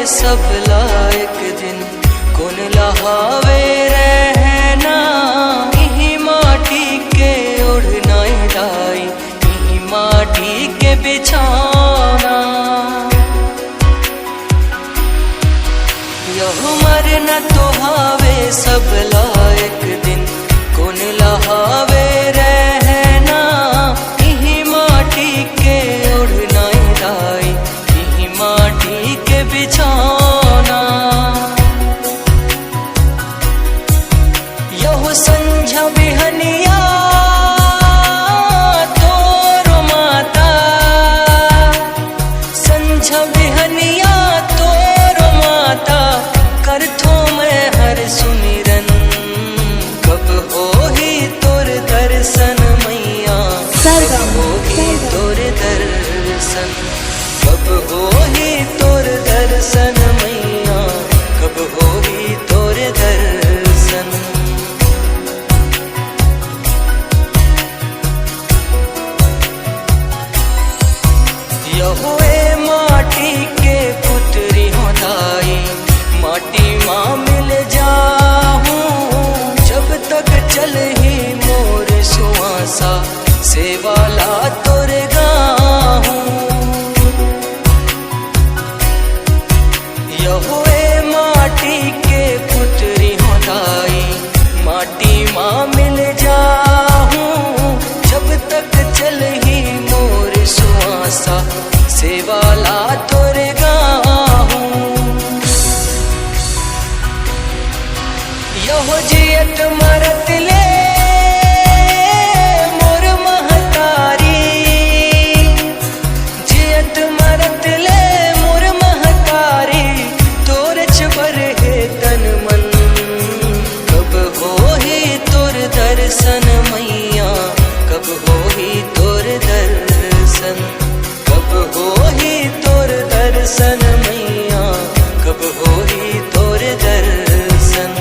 सबला एक दिन कौन लहावे रहना। यही माटी के ओढ़ना डाई, यही माटी के बिछाना। यह मरना तो हावे सबला एक दिन कौन लहावे रहना। यही माटी के ओढ़ना डाई, यही माटी के बिछाना। यह संझा बिहनिया तोरो माता, संझा बिहनिया तोरो माता। करथो मैं हर सुमिरन, कब होही तोर दर्शन मैया, कब होही तोर दर्शन। कब होही तोर दर्शन मैया, कब होही तोर दर्शन। यहोवे माटी के पुत्री हो दाई, माटी माँ मिल जाऊं। जब तक चल ही मोर सुआसा, सेवाला तोर गाऊं। यहोवे माटी के पुत्री हो दाई, माटी माँ मिल जाऊं। जब तक चल ही मोर सुआसा, सेवाला तोर गाऊं। यहो जियत मरत ले मोर महतारी, जियत मरत ले मोर महतारी। तोर छबर है तन मन, कब होही तोर दर्शन मैया, कब होही तोर दर्शन। कब होही तोर दर्शन मैया, कब होही तोर दर्शन।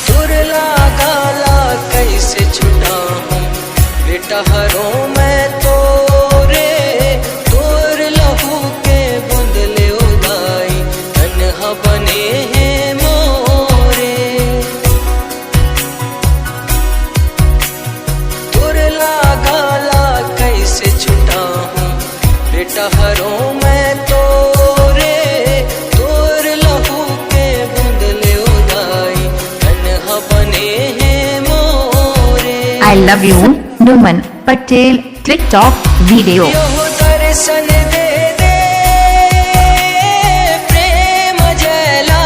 तोर लागाला कैसे छुटा हूँ बेटा हरों मैं तोरे। तोर लहू के बूंदले उदाई, तन्हा बने हैं मोरे। तोर लागाला कैसे छुटा हूँ बेटा हरों मैं तोरे। तोर लहू के बूंदले उदाई, तन्हा बने हैं मोरे। I love you, Numan Patel TikTok video. यहो दर्शन दे दे प्रेम जला,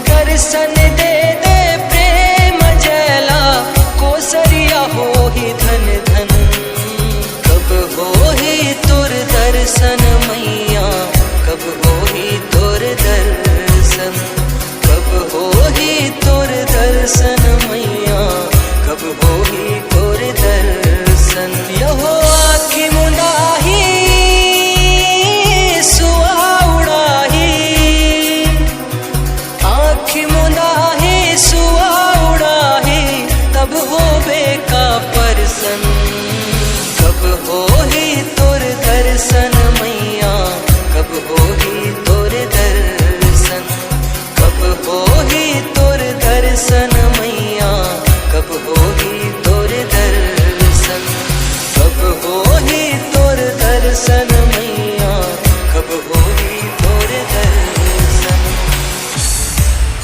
दर्शन दे दे प्रेम जला। कोसरिया होही धन धन, कब होही तोर दर्शन मैया, कब होही तोर दर्शन। कब होही तोर दर्शन मैया, कब होही तोर दर्शन। यहो आँखी मुंदाही सुआ उड़ाही, आँखी मुंदाही सुआ उड़ाही। तब होबे का परसन, कब होही तोर दर्शन मैया, कब होही तोर दर्शन। कब होही तोर दर्शन मैया, कब हो